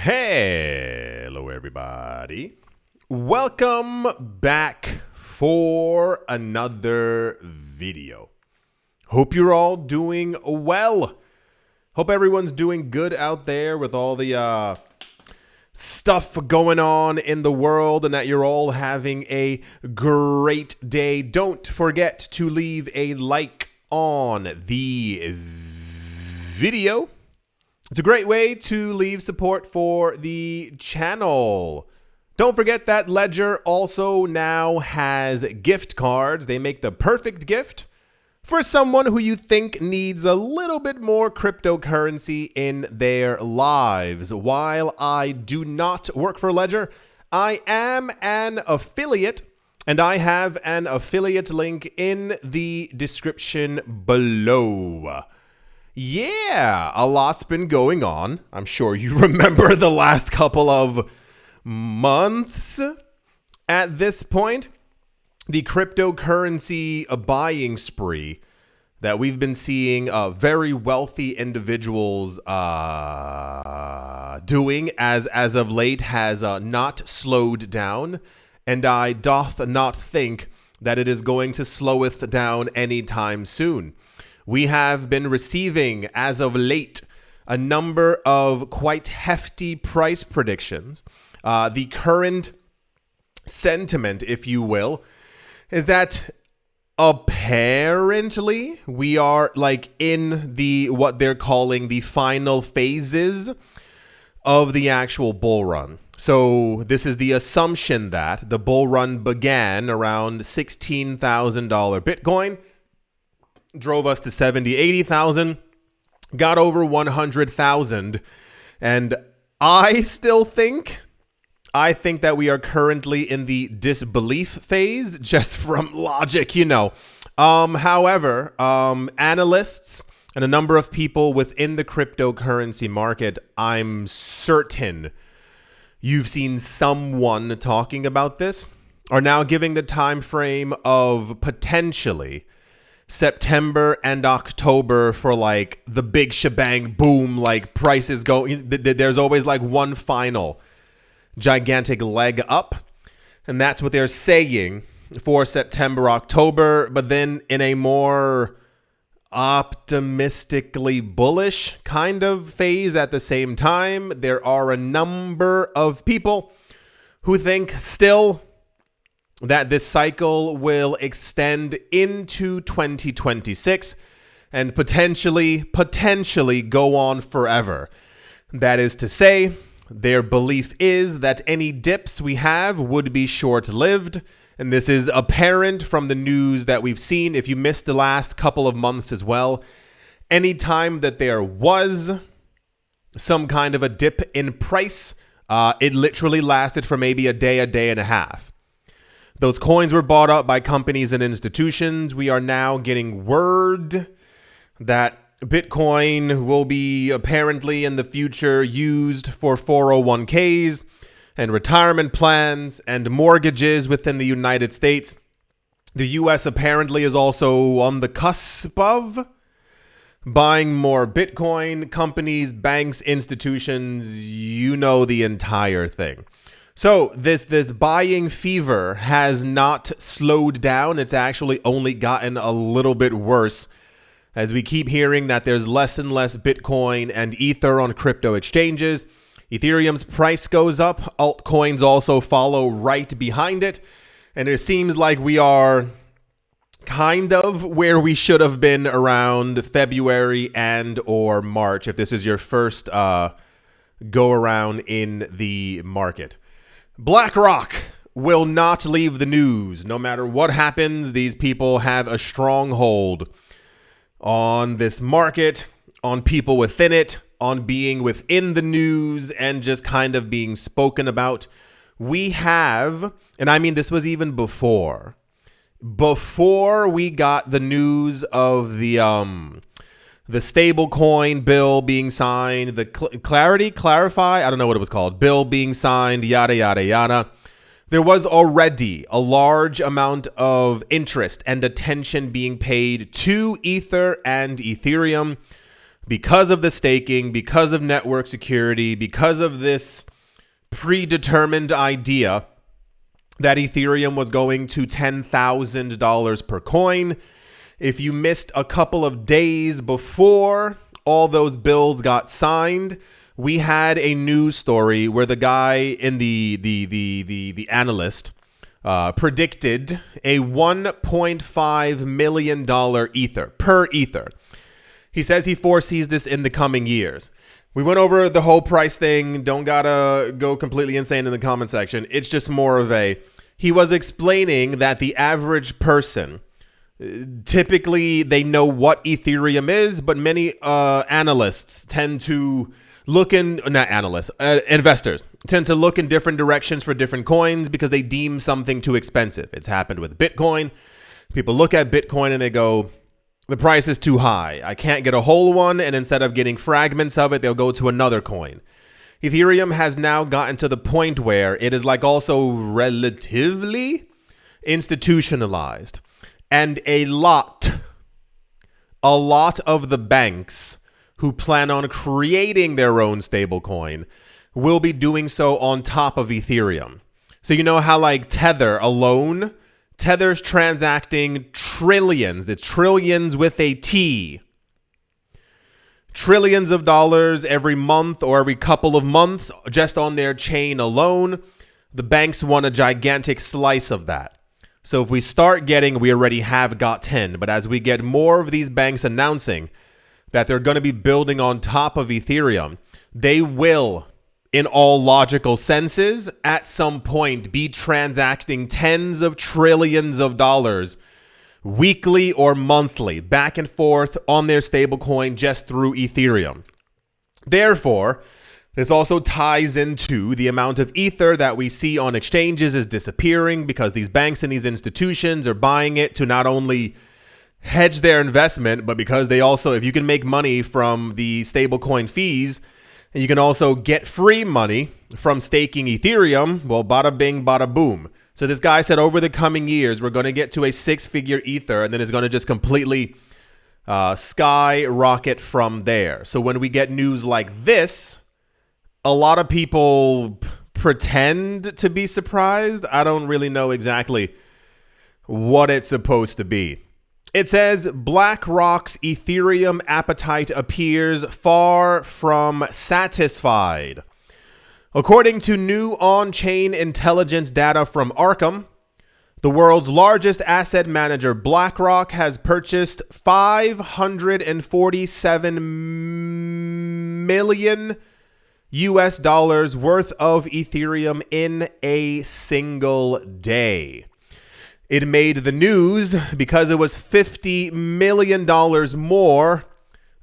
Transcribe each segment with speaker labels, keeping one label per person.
Speaker 1: Hello, everybody. Welcome back for another video. Hope you're all doing well. Hope everyone's doing good out there with all the stuff going on in the world and that you're all having a great day. Don't forget to leave a like on the video. It's a great way to leave support for the channel. Don't forget that Ledger also now has gift cards. They make the perfect gift for someone who you think needs a little bit more cryptocurrency in their lives. While I do not work for Ledger, I am an affiliate, and I have an affiliate link in the description below. Yeah, a lot's been going on. I'm sure you remember the last couple of months at this point. The cryptocurrency buying spree that we've been seeing very wealthy individuals doing as of late has not slowed down. And I doth not think that it is going to sloweth down anytime soon. We have been receiving, as of late, a number of quite hefty price predictions. The current sentiment, if you will, is that apparently we are like in the what they're calling the final phases of the actual bull run. So this is the assumption that the bull run began around $16,000 Bitcoin, drove us to 70, 80,000, got over 100,000. And I think that we are currently in the disbelief phase, just from logic, you know. However, analysts and a number of people within the cryptocurrency market, I'm certain you've seen someone talking about this, are now giving the time frame of potentially September and October for like the big shebang boom, like prices go. There's always like one final gigantic leg up, and that's what they're saying for September, October. But then in a more optimistically bullish kind of phase at the same time, there are a number of people who think still that this cycle will extend into 2026 and potentially go on forever. That is to say, their belief is that any dips we have would be short-lived, and this is apparent from the news that we've seen. If you missed the last couple of months as well, anytime that there was some kind of a dip in price, it literally lasted for maybe a day and a half. Those coins were bought up by companies and institutions. We are now getting word that Bitcoin will be apparently in the future used for 401ks and retirement plans and mortgages within the United States. The US apparently is also on the cusp of buying more Bitcoin. Companies, banks, institutions, you know the entire thing. So this buying fever has not slowed down. It's actually only gotten a little bit worse as we keep hearing that there's less and less Bitcoin and Ether on crypto exchanges. Ethereum's price goes up. Altcoins also follow right behind it. And it seems like we are kind of where we should have been around February and or March, if this is your first go around in the market. BlackRock will not leave the news. No matter what happens, these people have a stronghold on this market, on people within it, on being within the news, and just kind of being spoken about. We have, and I mean this was even before we got the news of the stablecoin bill being signed, the clarify, I don't know what it was called, bill being signed, yada, yada, yada. There was already a large amount of interest and attention being paid to Ether and Ethereum because of the staking, because of network security, because of this predetermined idea that Ethereum was going to $10,000 per coin. If you missed a couple of days before all those bills got signed, we had a news story where the guy in the analyst predicted a $1.5 million ether per ether. He says he foresees this in the coming years. We went over the whole price thing. Don't gotta go completely insane in the comment section. It's just more of he was explaining that the average person, typically they know what Ethereum is, but many investors tend to look in different directions for different coins because they deem something too expensive. It's happened with Bitcoin. People look at Bitcoin and they go, the price is too high. I can't get a whole one. And instead of getting fragments of it, they'll go to another coin. Ethereum has now gotten to the point where it is like also relatively institutionalized. And a lot of the banks who plan on creating their own stablecoin will be doing so on top of Ethereum. So you know how like Tether alone, Tether's transacting trillions. It's trillions with a T. Trillions of dollars every month or every couple of months just on their chain alone. The banks want a gigantic slice of that. So if we start getting, we already have got 10, but as we get more of these banks announcing that they're going to be building on top of Ethereum, they will, in all logical senses, at some point be transacting tens of trillions of dollars weekly or monthly, back and forth on their stablecoin just through Ethereum. Therefore, this also ties into the amount of ether that we see on exchanges is disappearing because these banks and these institutions are buying it to not only hedge their investment, but because they also, if you can make money from the stablecoin fees, and you can also get free money from staking Ethereum, well, bada bing, bada boom. So this guy said over the coming years, we're going to get to a 6-figure ether, and then it's going to just completely skyrocket from there. So when we get news like this, a lot of people pretend to be surprised. I don't really know exactly what it's supposed to be. It says BlackRock's Ethereum appetite appears far from satisfied. According to new on-chain intelligence data from Arkham, the world's largest asset manager, BlackRock, has purchased $547 million worth of Ethereum in a single day. It made the news because it was $50 million more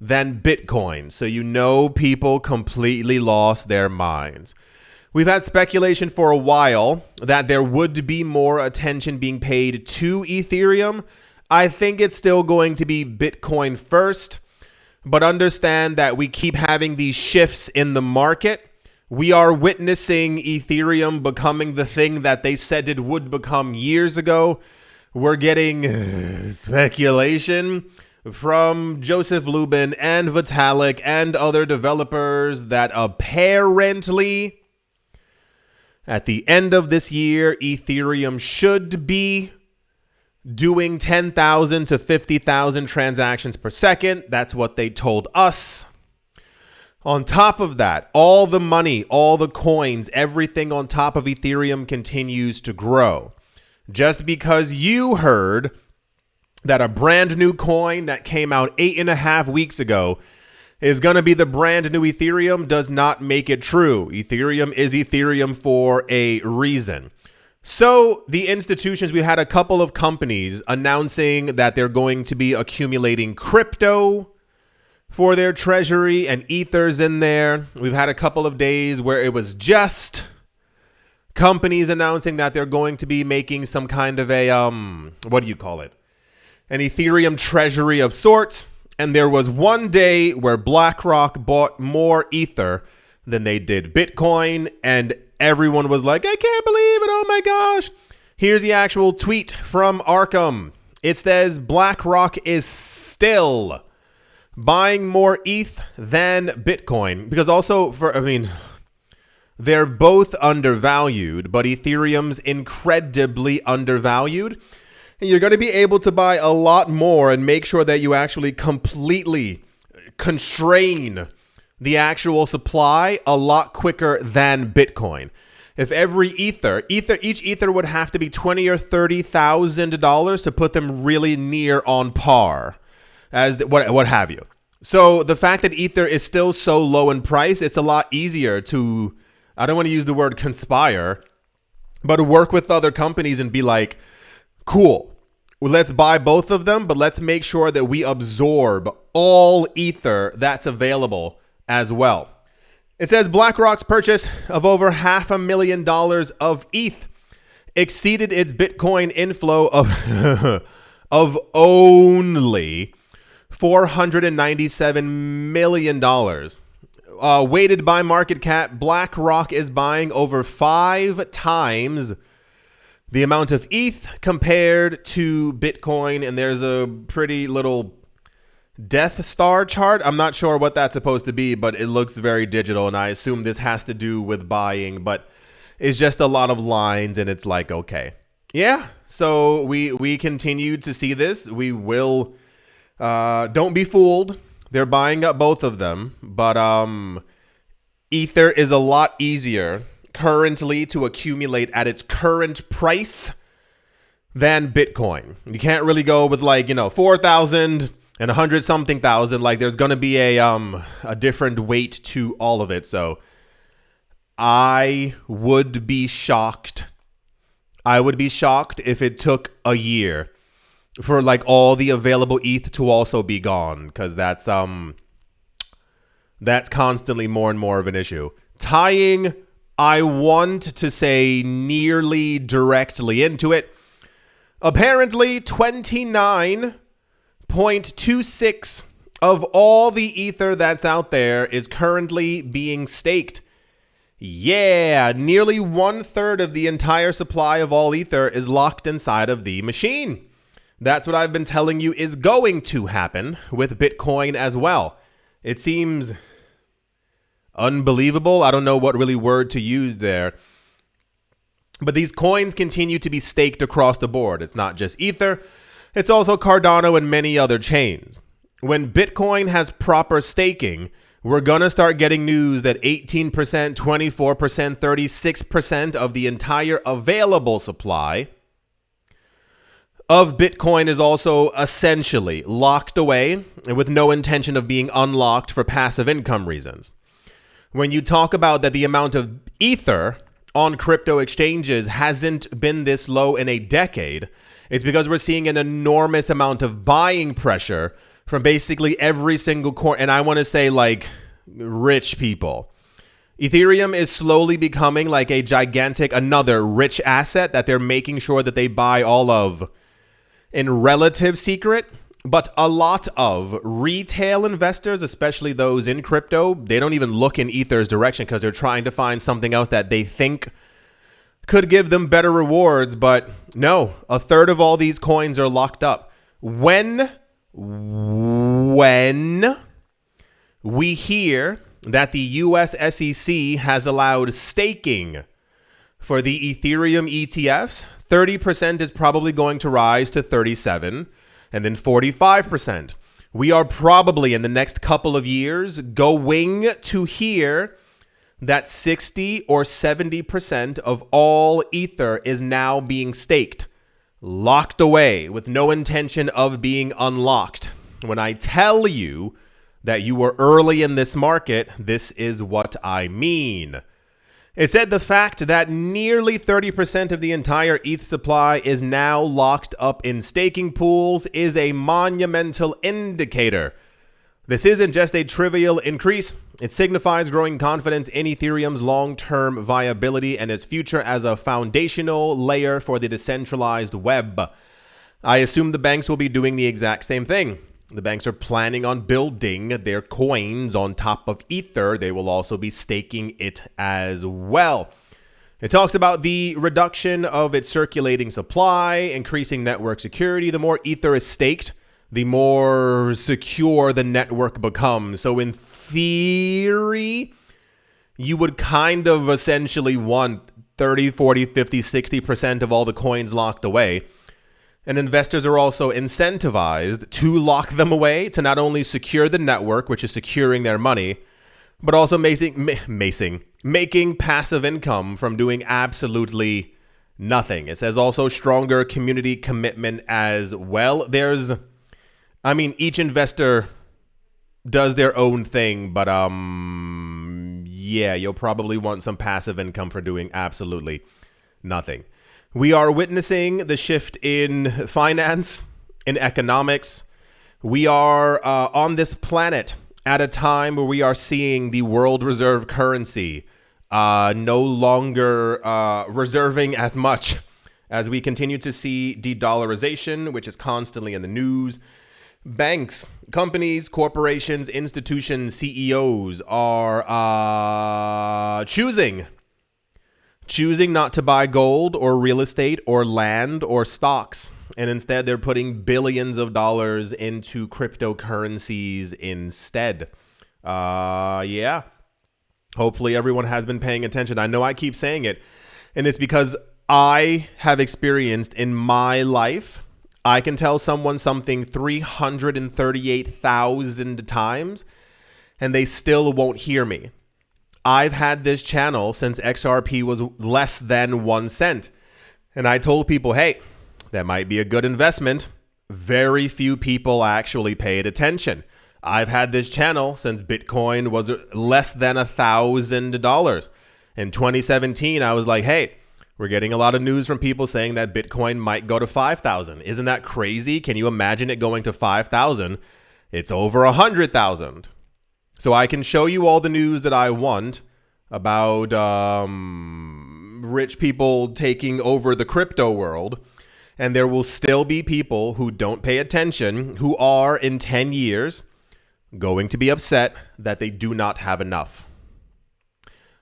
Speaker 1: than Bitcoin. So you know people completely lost their minds. We've had speculation for a while that there would be more attention being paid to Ethereum. I think it's still going to be Bitcoin first, but understand that we keep having these shifts in the market. We are witnessing Ethereum becoming the thing that they said it would become years ago. We're getting speculation from Joseph Lubin and Vitalik and other developers that apparently at the end of this year, Ethereum should be doing 10,000 to 50,000 transactions per second. That's what they told us. On top of that, all the money, all the coins, everything on top of Ethereum continues to grow. Just because you heard that a brand new coin that came out 8.5 weeks ago is going to be the brand new Ethereum does not make it true. Ethereum is Ethereum for a reason. So the institutions, we had a couple of companies announcing that they're going to be accumulating crypto for their treasury and ethers in there. We've had a couple of days where it was just companies announcing that they're going to be making some kind of a, what do you call it? An Ethereum treasury of sorts. And there was one day where BlackRock bought more ether than they did Bitcoin. And everyone was like, I can't believe it. Oh my gosh. Here's the actual tweet from Arkham. It says BlackRock is still buying more ETH than Bitcoin, because also they're both undervalued, but Ethereum's incredibly undervalued. And you're going to be able to buy a lot more and make sure that you actually completely constrain the actual supply a lot quicker than Bitcoin. If every each ether would have to be $20,000 or $30,000 to put them really near on par, as what have you. So the fact that Ether is still so low in price, it's a lot easier to, I don't want to use the word conspire, but work with other companies and be like, cool, well, let's buy both of them, but let's make sure that we absorb all Ether that's available as well. It says BlackRock's purchase of over $500,000 of ETH exceeded its Bitcoin inflow of only $497 million. Weighted by market cap, BlackRock is buying over 5 times the amount of ETH compared to Bitcoin, and there's a pretty little Death Star chart. I'm not sure what that's supposed to be, but it looks very digital, and I assume this has to do with buying, but it's just a lot of lines, and it's like, okay. Yeah, so we continue to see this. We will, don't be fooled. They're buying up both of them, but Ether is a lot easier currently to accumulate at its current price than Bitcoin. You can't really go with 4,000 and 100 something thousand. Like there's going to be a different weight to all of it. So I would be shocked. I would be shocked if it took a year for all the available ETH to also be gone, because that's constantly more and more of an issue. Tying, I want to say nearly directly into it. Apparently 29.26 of all the Ether that's out there is currently being staked. Yeah, nearly 1/3 of the entire supply of all Ether is locked inside of the machine. That's what I've been telling you is going to happen with Bitcoin as well. It seems unbelievable. I don't know what really word to use there. But these coins continue to be staked across the board. It's not just Ether. It's also Cardano and many other chains. When Bitcoin has proper staking, we're going to start getting news that 18%, 24%, 36% of the entire available supply of Bitcoin is also essentially locked away and with no intention of being unlocked for passive income reasons. When you talk about that the amount of Ether on crypto exchanges hasn't been this low in a decade, it's because we're seeing an enormous amount of buying pressure from basically every single coin. And I want to say rich people. Ethereum is slowly becoming like a gigantic, another rich asset that they're making sure that they buy all of in relative secret. But a lot of retail investors, especially those in crypto, they don't even look in Ether's direction because they're trying to find something else that they think could give them better rewards. But no, 1/3 of all these coins are locked up. When we hear that the US SEC has allowed staking for the Ethereum ETFs, 30% is probably going to rise to 37%. And then 45%. We are probably in the next couple of years going to hear that 60 or 70% of all Ether is now being staked, locked away with no intention of being unlocked. When I tell you that you were early in this market, this is what I mean. It said the fact that nearly 30% of the entire ETH supply is now locked up in staking pools is a monumental indicator. This isn't just a trivial increase. It signifies growing confidence in Ethereum's long-term viability and its future as a foundational layer for the decentralized web. I assume the banks will be doing the exact same thing. The banks are planning on building their coins on top of Ether. They will also be staking it as well. It talks about the reduction of its circulating supply, increasing network security. The more Ether is staked, the more secure the network becomes. So in theory, you would kind of essentially want 30, 40, 50, 60% of all the coins locked away. And investors are also incentivized to lock them away to not only secure the network, which is securing their money, but also making passive income from doing absolutely nothing. It says also stronger community commitment as well. Each investor does their own thing, but yeah, you'll probably want some passive income for doing absolutely nothing. We are witnessing the shift in finance, in economics. We are on this planet at a time where we are seeing the world reserve currency no longer reserving as much, as we continue to see de-dollarization, which is constantly in the news. Banks, companies, corporations, institutions, CEOs are choosing not to buy gold or real estate or land or stocks. And instead, they're putting billions of dollars into cryptocurrencies instead. Yeah. Hopefully everyone has been paying attention. I know I keep saying it, and it's because I have experienced in my life, I can tell someone something 338,000 times, and they still won't hear me. I've had this channel since XRP was less than 1 cent. And I told people, hey, that might be a good investment. Very few people actually paid attention. I've had this channel since Bitcoin was less than $1,000. In 2017, I was like, hey, we're getting a lot of news from people saying that Bitcoin might go to 5,000. Isn't that crazy? Can you imagine it going to 5,000? It's over 100,000. So I can show you all the news that I want about rich people taking over the crypto world. And there will still be people who don't pay attention, who are in 10 years going to be upset that they do not have enough.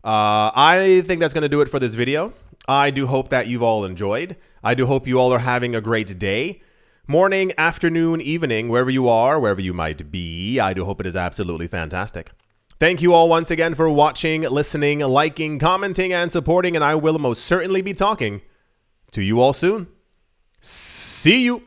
Speaker 1: I think that's going to do it for this video. I do hope that you've all enjoyed. I do hope you all are having a great day. Morning, afternoon, evening, wherever you are, wherever you might be. I do hope it is absolutely fantastic. Thank you all once again for watching, listening, liking, commenting, and supporting. And I will most certainly be talking to you all soon. See you.